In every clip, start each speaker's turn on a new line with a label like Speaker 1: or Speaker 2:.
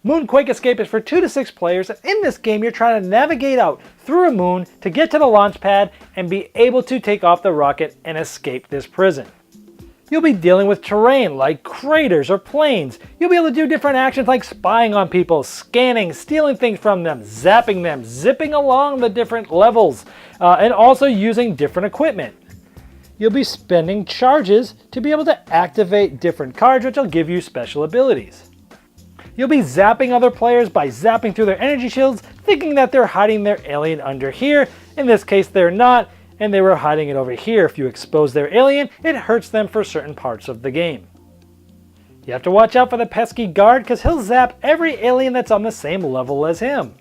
Speaker 1: MoooOOOoonQUAKE Escape is for 2 to 6 players, and in this game you're trying to navigate out through a moon to get to the launch pad and be able to take off the rocket and escape this prison. You'll be dealing with terrain like craters or planes. You'll be able to do different actions like spying on people, scanning, stealing things from them, zapping them, zipping along the different levels, and also using different equipment. You'll be spending charges to be able to activate different cards, which will give you special abilities. You'll be zapping other players by zapping through their energy shields, thinking that they're hiding their alien under here. In this case, they're not, and they were hiding it over here. If you expose their alien, it hurts them for certain parts of the game. You have to watch out for the pesky guard, because he'll zap every alien that's on the same level as him.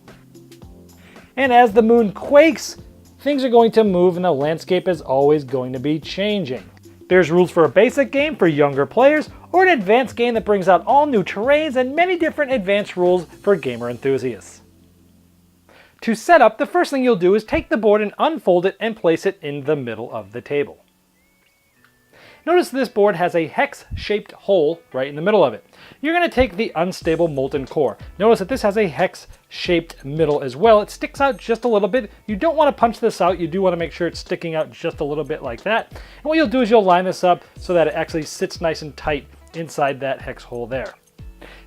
Speaker 1: And as the moon quakes, things are going to move and the landscape is always going to be changing. There's rules for a basic game for younger players, or an advanced game that brings out all new terrains and many different advanced rules for gamer enthusiasts. To set up, the first thing you'll do is take the board and unfold it and place it in the middle of the table. Notice this board has a hex-shaped hole right in the middle of it. You're going to take the unstable molten core. Notice that this has a hex-shaped middle as well. It sticks out just a little bit. You don't want to punch this out. You do want to make sure it's sticking out just a little bit like that. And what you'll do is you'll line this up so that it actually sits nice and tight inside that hex hole there.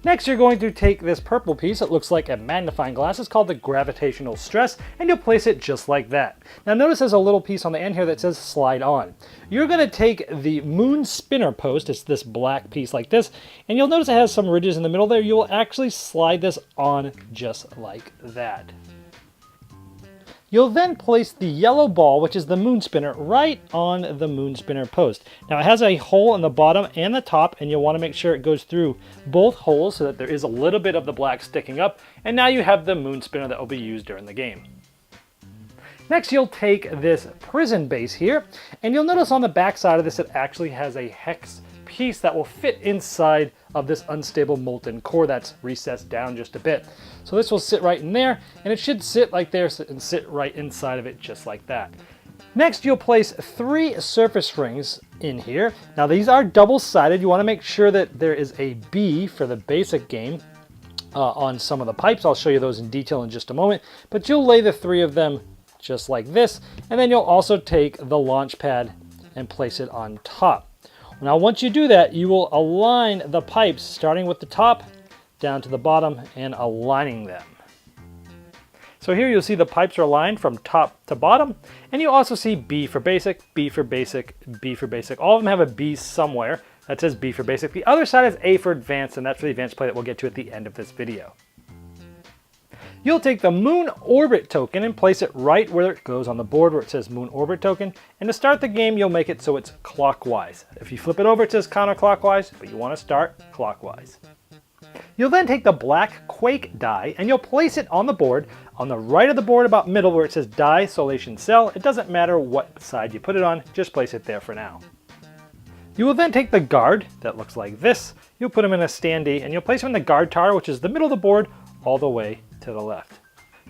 Speaker 1: Next, you're going to take this purple piece. It looks like a magnifying glass. It's called the gravitational stress, and you'll place it just like that. Now notice there's a little piece on the end here that says slide on. You're going to take the moon spinner post, it's this black piece like this, and you'll notice it has some ridges in the middle there. You'll actually slide this on just like that. You'll then place the yellow ball, which is the moon spinner, right on the moon spinner post. Now it has a hole in the bottom and the top, and you'll want to make sure it goes through both holes so that there is a little bit of the black sticking up, and now you have the moon spinner that will be used during the game. Next, you'll take this prison base here, and you'll notice on the back side of this it actually has a hex piece that will fit inside of this unstable molten core that's recessed down just a bit. So this will sit right in there, and it should sit like there and sit right inside of it just like that. Next, you'll place 3 surface rings in here. Now these are double-sided. You want to make sure that there is a B for the basic game on some of the pipes. I'll show you those in detail in just a moment, but you'll lay the 3 of them just like this, and then you'll also take the launch pad and place it on top. Now once you do that, you will align the pipes starting with the top down to the bottom and aligning them. So here you'll see the pipes are aligned from top to bottom, and you also see B for basic, B for basic, B for basic. All of them have a B somewhere that says B for basic. The other side is A for advanced, and that's for the advanced play that we'll get to at the end of this video. You'll take the moon orbit token and place it right where it goes on the board where it says moon orbit token. And to start the game, you'll make it so it's clockwise. If you flip it over, it says counterclockwise, but you want to start clockwise. You'll then take the black quake die and you'll place it on the board, on the right of the board about middle where it says die isolation cell. It doesn't matter what side you put it on, just place it there for now. You will then take the guard that looks like this. You'll put him in a standee and you'll place him in the guard tower, which is the middle of the board all the way to the left.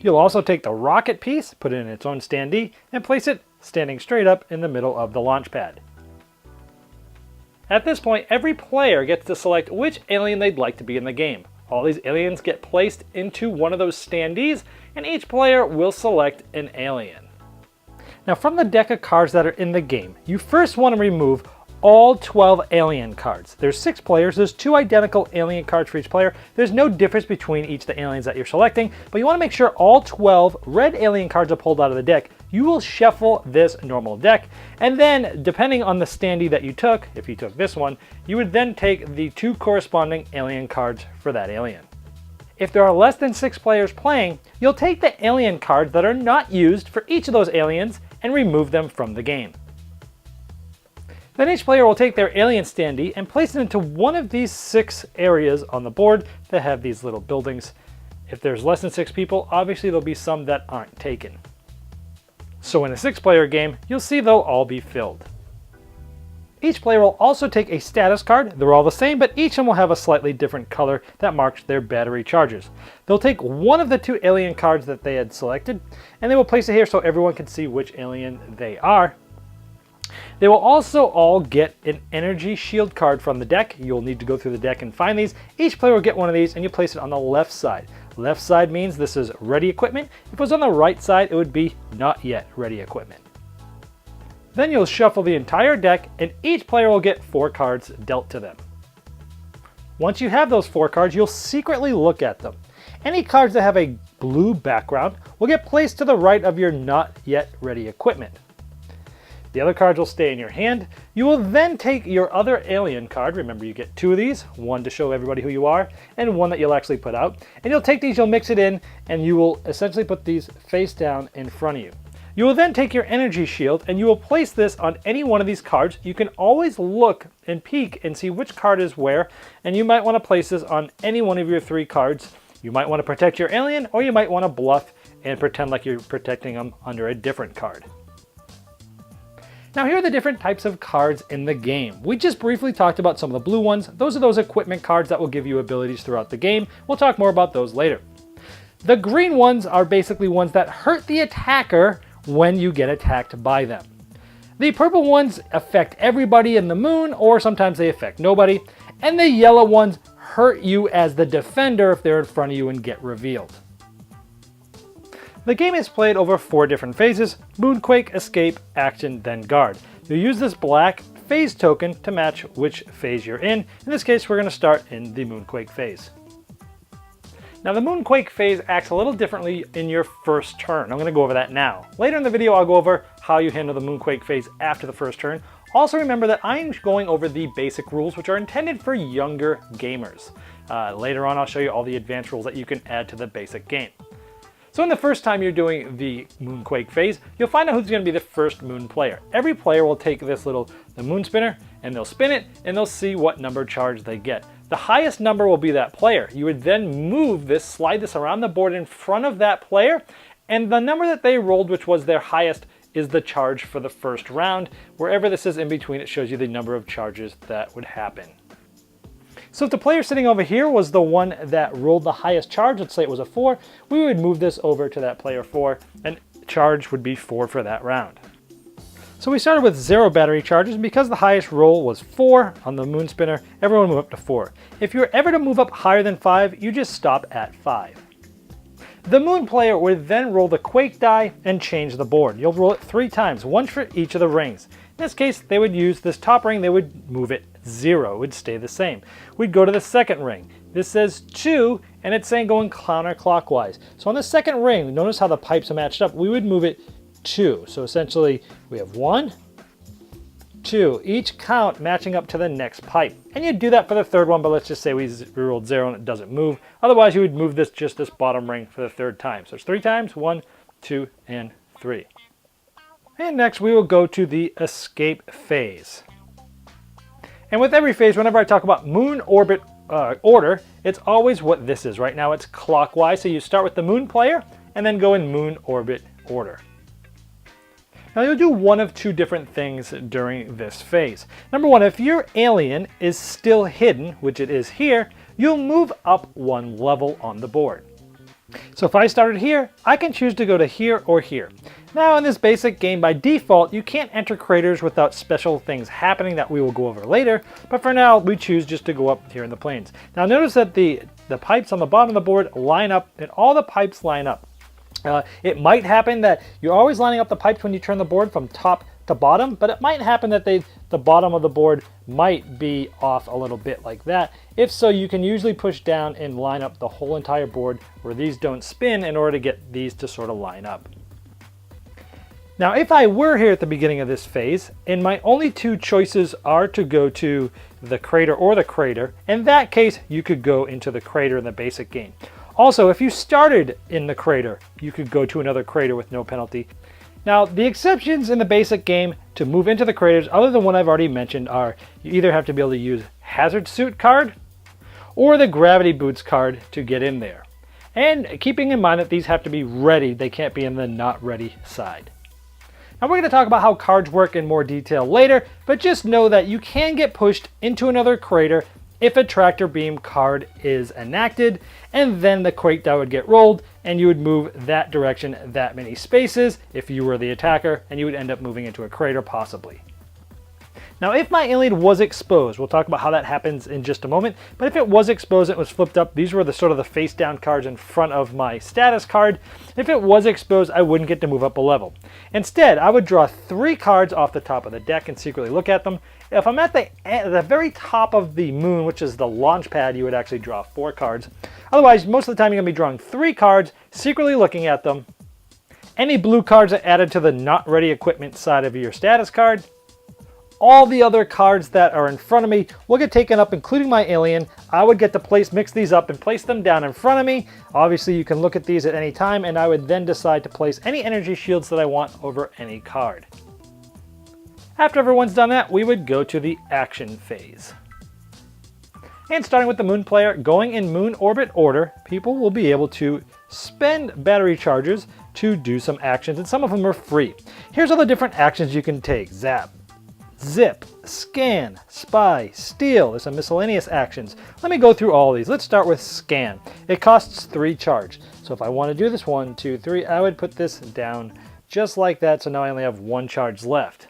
Speaker 1: You'll also take the rocket piece, put it in its own standee, and place it standing straight up in the middle of the launch pad. At this point, every player gets to select which alien they'd like to be in the game. All these aliens get placed into one of those standees, and each player will select an alien. Now from the deck of cards that are in the game, you first want to remove all 12 alien cards. There's 6 players, there's 2 identical alien cards for each player. There's no difference between each of the aliens that you're selecting, but you want to make sure all 12 red alien cards are pulled out of the deck. You will shuffle this normal deck, and then depending on the standee that you took, if you took this one, you would then take the 2 corresponding alien cards for that alien. If there are less than 6 players playing, you'll take the alien cards that are not used for each of those aliens and remove them from the game. Then each player will take their alien standee and place it into one of these 6 areas on the board that have these little buildings. If there's less than 6 people, obviously there'll be some that aren't taken. So in a 6-player game, you'll see they'll all be filled. Each player will also take a status card. They're all the same, but each of them will have a slightly different color that marks their battery charges. They'll take one of the 2 alien cards that they had selected, and they will place it here so everyone can see which alien they are. They will also all get an energy shield card from the deck. You'll need to go through the deck and find these. Each player will get one of these and you place it on the left side. Left side means this is ready equipment. If it was on the right side, it would be not yet ready equipment. Then you'll shuffle the entire deck and each player will get 4 cards dealt to them. Once you have those 4 cards, you'll secretly look at them. Any cards that have a blue background will get placed to the right of your not yet ready equipment. The other cards will stay in your hand. You will then take your other alien card. Remember, you get 2 of these, one to show everybody who you are, and one that you'll actually put out. And you'll take these, you'll mix it in, and you will essentially put these face down in front of you. You will then take your energy shield and you will place this on any one of these cards. You can always look and peek and see which card is where, and you might want to place this on any one of your 3 cards. You might want to protect your alien, or you might want to bluff and pretend like you're protecting them under a different card. Now here are the different types of cards in the game. We just briefly talked about some of the blue ones. Those are those equipment cards that will give you abilities throughout the game. We'll talk more about those later. The green ones are basically ones that hurt the attacker when you get attacked by them. The purple ones affect everybody in the moon, or sometimes they affect nobody. And the yellow ones hurt you as the defender if they're in front of you and get revealed. The game is played over 4 different phases: MoonQuake, Escape, Action, then Guard. You'll use this black phase token to match which phase you're in. In this case, we're going to start in the MoonQuake phase. Now the MoonQuake phase acts a little differently in your first turn. I'm going to go over that now. Later in the video, I'll go over how you handle the MoonQuake phase after the first turn. Also remember that I'm going over the basic rules, which are intended for younger gamers. Later on, I'll show you all the advanced rules that you can add to the basic game. So in the first time you're doing the MoonQuake phase, you'll find out who's going to be the first moon player. Every player will take the moon spinner, and they'll spin it, and they'll see what number charge they get. The highest number will be that player. You would then move this, slide this around the board in front of that player, and the number that they rolled, which was their highest, is the charge for the first round. Wherever this is in between, it shows you the number of charges that would happen. So if the player sitting over here was the one that rolled the highest charge, let's say it was a 4, we would move this over to that player 4, and charge would be 4 for that round. So we started with 0 battery charges, and because the highest roll was 4 on the moon spinner, everyone moved up to 4. If you're ever to move up higher than 5, you just stop at 5. The moon player would then roll the quake die and change the board. You'll roll it 3 times, one for each of the rings. In this case, they would use this top ring, they would move it 0, it would stay the same. We'd go to the second ring. This says 2, and it's saying going counterclockwise. So on the second ring, notice how the pipes are matched up, we would move it 2. So essentially, we have 1, 2, each count matching up to the next pipe. And you'd do that for the third one, but let's just say we rolled 0 and it doesn't move. Otherwise, you would move just this bottom ring for the 3rd time. So it's 3 times, 1, 2, and 3. And next we will go to the escape phase. And with every phase, whenever I talk about moon orbit order, it's always what this is. Right now it's clockwise, so you start with the moon player and then go in moon orbit order. Now you'll do one of 2 different things during this phase. Number 1, if your alien is still hidden, which it is here, you'll move up 1 level on the board. So if I started here, I can choose to go to here or here. Now in this basic game, by default, you can't enter craters without special things happening that we will go over later, but for now, we choose just to go up here in the plains. Now notice that the pipes on the bottom of the board line up, and all the pipes line up. It might happen that you're always lining up the pipes when you turn the board from top to bottom, but it might happen that the bottom of the board might be off a little bit like that. If so, you can usually push down and line up the whole entire board where these don't spin in order to get these to sort of line up. Now, if I were here at the beginning of this phase, and my only 2 choices are to go to the crater or the crater, in that case, you could go into the crater in the basic game. Also, if you started in the crater, you could go to another crater with no penalty. Now, the exceptions in the basic game to move into the craters, other than what I've already mentioned, are you either have to be able to use Hazard Suit card or the Gravity Boots card to get in there. And keeping in mind that these have to be ready, they can't be in the not ready side. Now we're going to talk about how cards work in more detail later, but just know that you can get pushed into another crater if a tractor beam card is enacted, and then the quake die would get rolled, and you would move that direction that many spaces if you were the attacker, and you would end up moving into a crater possibly. Now if my alien was exposed, we'll talk about how that happens in just a moment, but if it was exposed and it was flipped up, these were the sort of the face down cards in front of my status card. If it was exposed, I wouldn't get to move up a level. Instead, I would draw 3 cards off the top of the deck and secretly look at them. If I'm at the very top of the moon, which is the launch pad, you would actually draw 4 cards. Otherwise, most of the time you're going to be drawing 3 cards, secretly looking at them. Any blue cards are added to the not ready equipment side of your status card. All the other cards that are in front of me will get taken up, including my alien. I would get to mix these up and place them down in front of me. Obviously, you can look at these at any time, and I would then decide to place any energy shields that I want over any card. After everyone's done that, we would go to the action phase. And starting with the moon player, going in moon orbit order, people will be able to spend battery charges to do some actions, and some of them are free. Here's all the different actions you can take. Zap, zip, scan, spy, steal. There's some miscellaneous actions. Let me go through all these. Let's start with scan. It costs 3 charge. So if I want to do this 1, 2, 3, I would put this down just like that. So now I only have 1 charge left.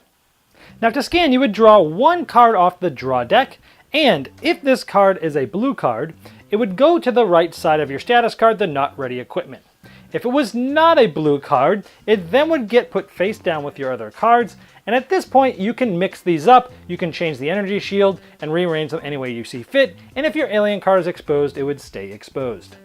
Speaker 1: Now to scan, you would draw 1 card off the draw deck. And if this card is a blue card, it would go to the right side of your status card, the not ready equipment. If it was not a blue card, it then would get put face down with your other cards, and at this point you can mix these up, you can change the energy shield and rearrange them any way you see fit, and if your alien card is exposed, it would stay exposed.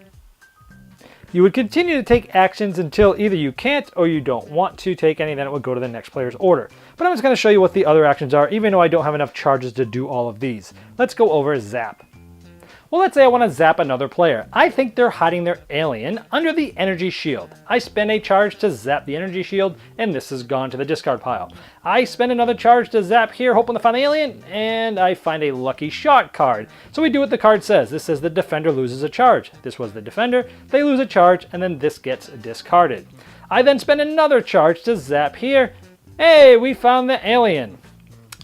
Speaker 1: You would continue to take actions until either you can't or you don't want to take any, then it would go to the next player's order. But I'm just going to show you what the other actions are, even though I don't have enough charges to do all of these. Let's go over zap. Well, let's say I want to zap another player. I think they're hiding their alien under the energy shield. I spend a charge to zap the energy shield, and this has gone to the discard pile. I spend another charge to zap here, hoping to find the alien, and I find a lucky shot card. So we do what the card says. This says the defender loses a charge. This was the defender. They lose a charge, and then this gets discarded. I then spend another charge to zap here. Hey, we found the alien.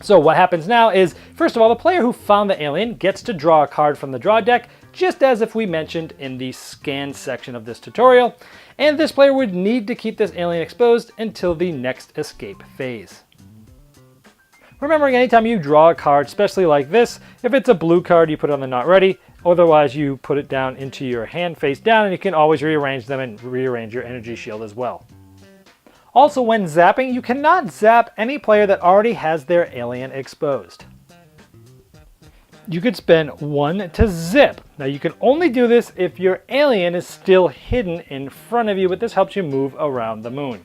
Speaker 1: So what happens now is, first of all, the player who found the alien gets to draw a card from the draw deck, just as if we mentioned in the scan section of this tutorial, and this player would need to keep this alien exposed until the next escape phase. Remembering, anytime you draw a card, especially like this, if it's a blue card, you put it on the not ready, otherwise you put it down into your hand face down, and you can always rearrange them and rearrange your energy shield as well. Also, when zapping, you cannot zap any player that already has their alien exposed. You could spend 1 to zip. Now you can only do this if your alien is still hidden in front of you, but this helps you move around the moon.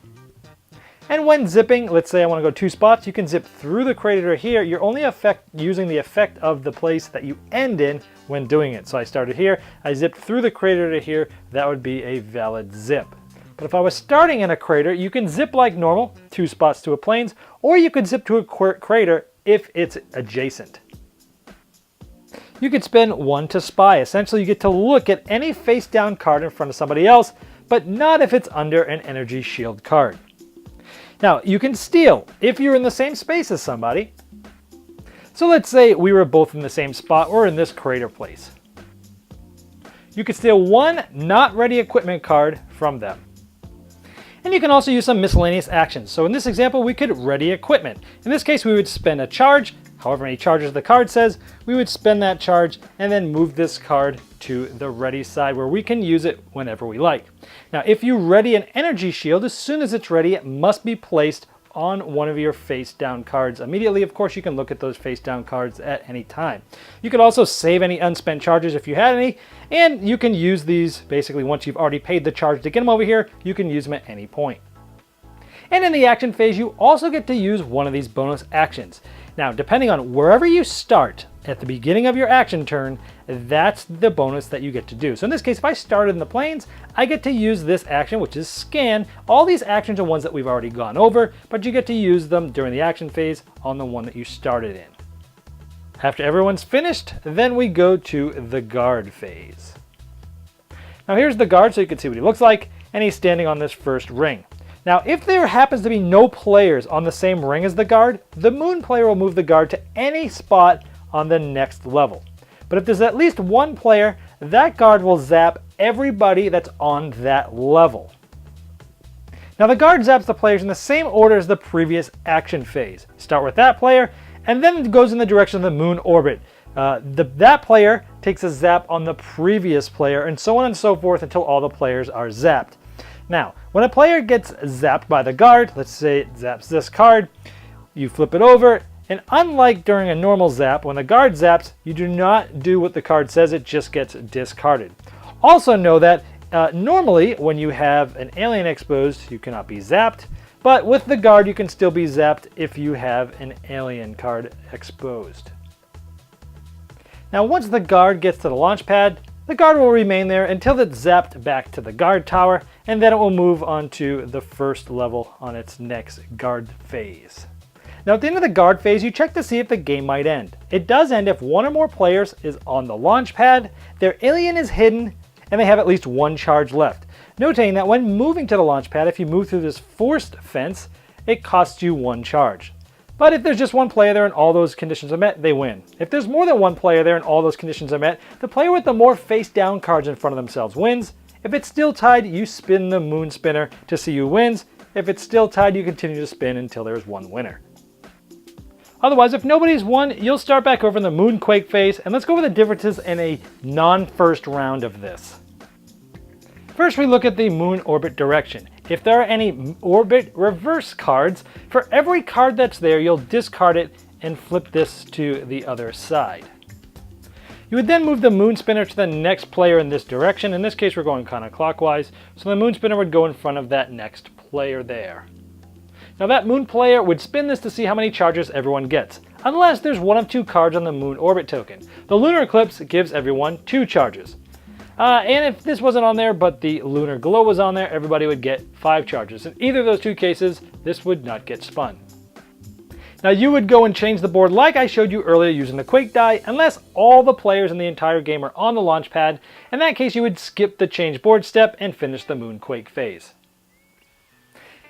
Speaker 1: And when zipping, let's say I want to go 2 spots, you can zip through the crater here. You're only using the effect of the place that you end in when doing it. So I started here, I zipped through the crater to here, that would be a valid zip. But if I was starting in a crater, you can zip like normal, 2 spots to a plains, or you could zip to a crater if it's adjacent. You could spend 1 to spy. Essentially, you get to look at any face down card in front of somebody else, but not if it's under an energy shield card. Now, you can steal if you're in the same space as somebody. So let's say we were both in the same spot or in this crater place. You could steal 1 not ready equipment card from them. And you can also use some miscellaneous actions. So in this example, we could ready equipment. In this case, we would spend a charge, however many charges the card says, we would spend that charge and then move this card to the ready side where we can use it whenever we like. Now, if you ready an energy shield, as soon as it's ready, it must be placed on one of your face down cards immediately. Of course, you can look at those face down cards at any time. You could also save any unspent charges if you had any, and you can use these basically once you've already paid the charge to get them over here, you can use them at any point. And in the action phase, you also get to use one of these bonus actions. Now, depending on wherever you start at the beginning of your action turn, that's the bonus that you get to do. So in this case, if I started in the plains, I get to use this action, which is scan. All these actions are ones that we've already gone over, but you get to use them during the action phase on the one that you started in. After everyone's finished, then we go to the guard phase. Now here's the guard so you can see what he looks like, and he's standing on this first ring. Now, if there happens to be no players on the same ring as the guard, the moon player will move the guard to any spot on the next level. But if there's at least one player, that guard will zap everybody that's on that level. Now, the guard zaps the players in the same order as the previous action phase. Start with that player, and then it goes in the direction of the moon orbit. That player takes a zap on the previous player, and so on and so forth until all the players are zapped. Now, when a player gets zapped by the guard, let's say it zaps this card, you flip it over, and unlike during a normal zap, when the guard zaps, you do not do what the card says, it just gets discarded. Also know that normally when you have an alien exposed, you cannot be zapped, but with the guard you can still be zapped if you have an alien card exposed. Now once the guard gets to the launch pad, the guard will remain there until it's zapped back to the guard tower, and then it will move on to the first level on its next guard phase. Now at the end of the guard phase, you check to see if the game might end. It does end if one or more players is on the launch pad, their alien is hidden, and they have at least one charge left. Noting that when moving to the launch pad, if you move through this forced fence, it costs you one charge. But if there's just one player there and all those conditions are met, they win. If there's more than one player there and all those conditions are met, the player with the more face down cards in front of themselves wins. If it's still tied, you spin the moon spinner to see who wins. If it's still tied, you continue to spin until there's one winner. Otherwise, if nobody's won, you'll start back over in the MoonQuake phase, and let's go over the differences in a non-first round of this. First, we look at the moon orbit direction. If there are any orbit reverse cards, for every card that's there, you'll discard it and flip this to the other side. You would then move the moon spinner to the next player in this direction. In this case, we're going counterclockwise, so the moon spinner would go in front of that next player there. Now that moon player would spin this to see how many charges everyone gets, unless there's one of two cards on the moon orbit token. The lunar eclipse gives everyone 2 charges. And if this wasn't on there, but the lunar glow was on there, everybody would get 5 charges. In either of those 2 cases, this would not get spun. Now you would go and change the board like I showed you earlier using the Quake die, unless all the players in the entire game are on the launch pad. In that case, you would skip the change board step and finish the MoonQuake phase.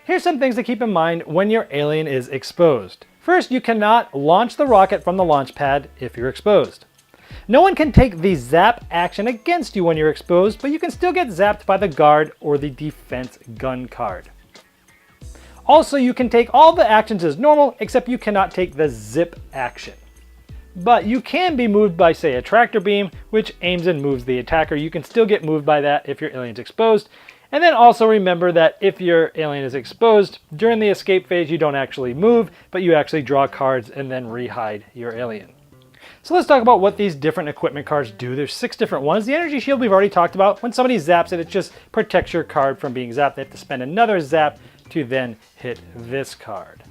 Speaker 1: Here's some things to keep in mind when your alien is exposed. First, you cannot launch the rocket from the launch pad if you're exposed. No one can take the zap action against you when you're exposed, but you can still get zapped by the guard or the defense gun card. Also, you can take all the actions as normal, except you cannot take the zip action. But you can be moved by, say, a tractor beam, which aims and moves the attacker. You can still get moved by that if your alien's exposed. And then also remember that if your alien is exposed, during the escape phase you don't actually move, but you actually draw cards and then re-hide your alien. So let's talk about what these different equipment cards do. There's 6 different ones. The energy shield we've already talked about. When somebody zaps it, it just protects your card from being zapped. They have to spend another zap to then hit this card.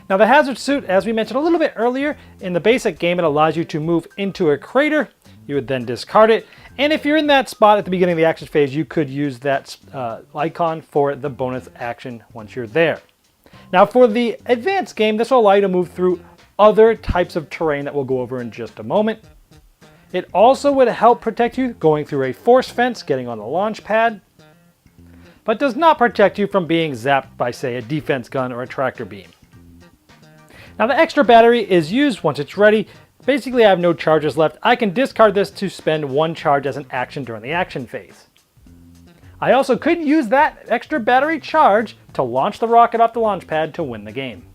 Speaker 1: Now the hazard suit, as we mentioned a little bit earlier, in the basic game it allows you to move into a crater. You would then discard it. And if you're in that spot at the beginning of the action phase, you could use that icon for the bonus action once you're there. Now for the advanced game, this will allow you to move through other types of terrain that we'll go over in just a moment. It also would help protect you going through a force fence, getting on the launch pad, but does not protect you from being zapped by, say, a defense gun or a tractor beam. Now the extra battery is used once it's ready. Basically, I have no charges left. I can discard this to spend 1 charge as an action during the action phase. I also could use that extra battery charge to launch the rocket off the launch pad to win the game.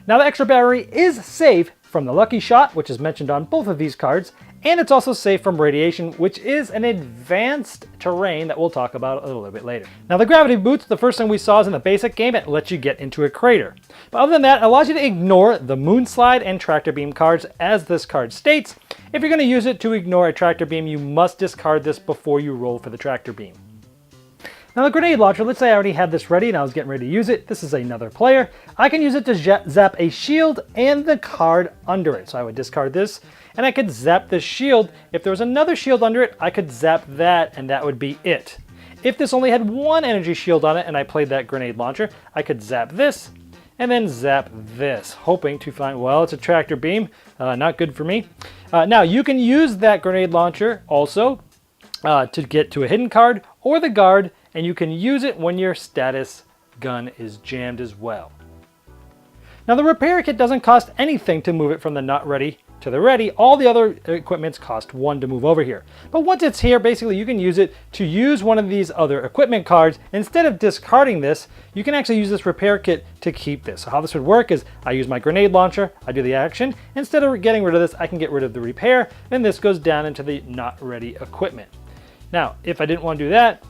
Speaker 1: Now the extra battery is safe from the lucky shot, which is mentioned on both of these cards, and it's also safe from radiation, which is an advanced terrain that we'll talk about a little bit later. Now the gravity boots, the first thing we saw is in the basic game, it lets you get into a crater. But other than that, it allows you to ignore the moon slide and tractor beam cards, as this card states. If you're going to use it to ignore a tractor beam, you must discard this before you roll for the tractor beam. Now the grenade launcher, let's say I already had this ready and I was getting ready to use it. This is another player. I can use it to zap a shield and the card under it. So I would discard this and I could zap this shield. If there was another shield under it, I could zap that and that would be it. If this only had 1 energy shield on it and I played that grenade launcher, I could zap this and then zap this, hoping to find, well, it's a tractor beam, not good for me. Now you can use that grenade launcher also to get to a hidden card or the guard, and you can use it when your status gun is jammed as well. Now the repair kit doesn't cost anything to move it from the not ready to the ready, all the other equipments cost 1 to move over here. But once it's here, basically you can use it to use one of these other equipment cards. Instead of discarding this, you can actually use this repair kit to keep this. So how this would work is I use my grenade launcher, I do the action. Instead of getting rid of this, I can get rid of the repair, and this goes down into the not ready equipment. Now, if I didn't want to do that,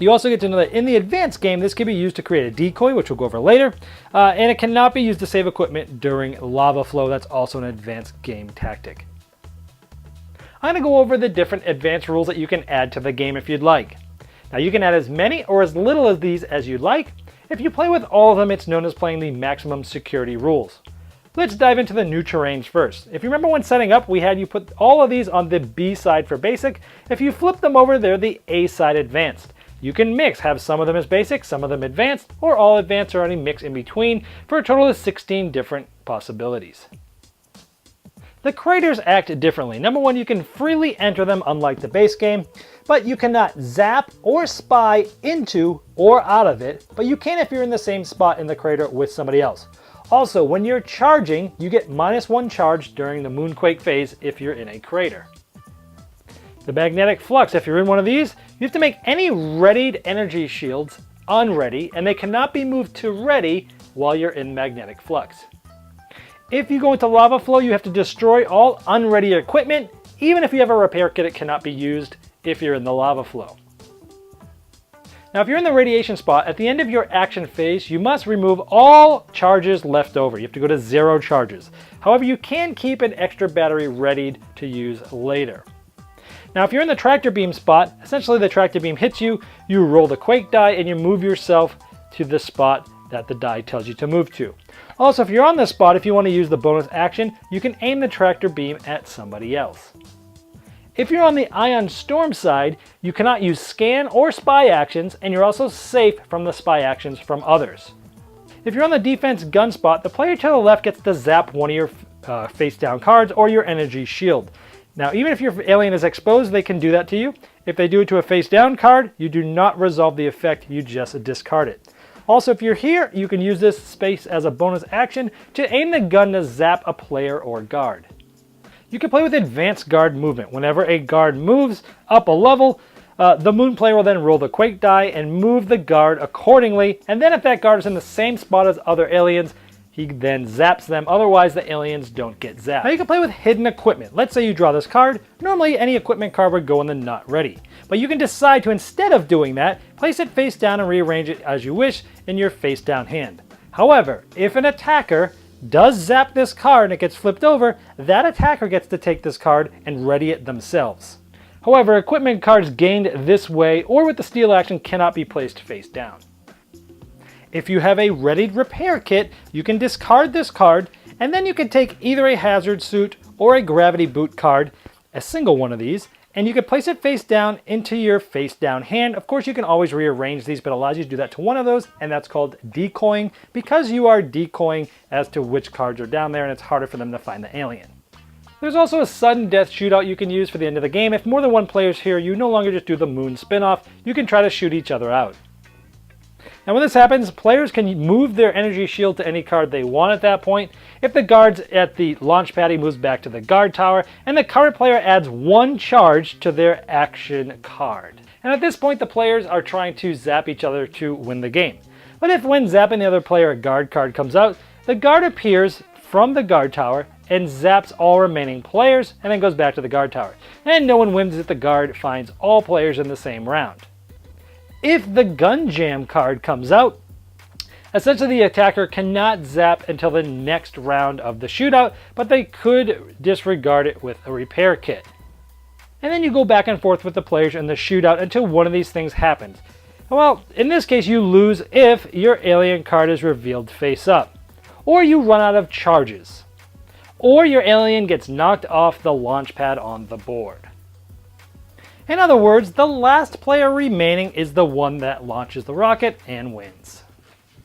Speaker 1: you also get to know that in the advanced game, this can be used to create a decoy, which we'll go over later, and it cannot be used to save equipment during lava flow. That's also an advanced game tactic. I'm going to go over the different advanced rules that you can add to the game if you'd like. Now you can add as many or as little of these as you'd like. If you play with all of them, it's known as playing the maximum security rules. Let's dive into the new terrains first. If you remember when setting up, we had you put all of these on the B side for basic. If you flip them over, they're the A side advanced. You can mix, have some of them as basic, some of them advanced, or all advanced or any mix in between for a total of 16 different possibilities. The craters act differently. Number one, you can freely enter them unlike the base game, but you cannot zap or spy into or out of it, but you can if you're in the same spot in the crater with somebody else. Also, when you're charging, you get -1 charge during the MoonQuake phase if you're in a crater. The magnetic flux, if you're in one of these, you have to make any readied energy shields unready, and they cannot be moved to ready while you're in magnetic flux. If you go into lava flow, you have to destroy all unready equipment. Even if you have a repair kit, it cannot be used if you're in the lava flow. Now, if you're in the radiation spot, at the end of your action phase, you must remove all charges left over. You have to go to 0 charges. However, you can keep an extra battery readied to use later. Now, if you're in the tractor beam spot, essentially the tractor beam hits you, you roll the quake die, and you move yourself to the spot that the die tells you to move to. Also, if you're on this spot, if you want to use the bonus action, you can aim the tractor beam at somebody else. If you're on the Ion Storm side, you cannot use scan or spy actions, and you're also safe from the spy actions from others. If you're on the defense gun spot, the player to the left gets to zap one of your face down cards or your energy shield. Now, even if your alien is exposed, they can do that to you. If they do it to a face down card, you do not resolve the effect, you just discard it. Also, if you're here, you can use this space as a bonus action to aim the gun to zap a player or guard. You can play with advanced guard movement. Whenever a guard moves up a level, the Moon player will then roll the quake die and move the guard accordingly, and then if that guard is in the same spot as other aliens, he then zaps them, otherwise the aliens don't get zapped. Now you can play with hidden equipment. Let's say you draw this card. Normally any equipment card would go in the not ready. But you can decide to, instead of doing that, place it face down and rearrange it as you wish in your face down hand. However, if an attacker does zap this card and it gets flipped over, that attacker gets to take this card and ready it themselves. However, equipment cards gained this way or with the steal action cannot be placed face down. If you have a readied repair kit, you can discard this card, and then you can take either a hazard suit or a gravity boot card, a single one of these, and you can place it face down into your face down hand. Of course, you can always rearrange these, but it allows you to do that to one of those, and that's called decoying, because you are decoying as to which cards are down there, and it's harder for them to find the alien. There's also a sudden death shootout you can use for the end of the game. If more than one player is here, you no longer just do the Moon spin-off, you can try to shoot each other out. Now when this happens, players can move their energy shield to any card they want at that point. If the guard's at the launch pad, he moves back to the guard tower, and the current player adds 1 charge to their action card. And at this point, the players are trying to zap each other to win the game. But if when zapping the other player a guard card comes out, the guard appears from the guard tower and zaps all remaining players and then goes back to the guard tower. And no one wins if the guard finds all players in the same round. If the gun jam card comes out, essentially the attacker cannot zap until the next round of the shootout, but they could disregard it with a repair kit. And then you go back and forth with the players in the shootout until one of these things happens. Well, in this case you lose if your alien card is revealed face up, or you run out of charges, or your alien gets knocked off the launch pad on the board. In other words, the last player remaining is the one that launches the rocket and wins.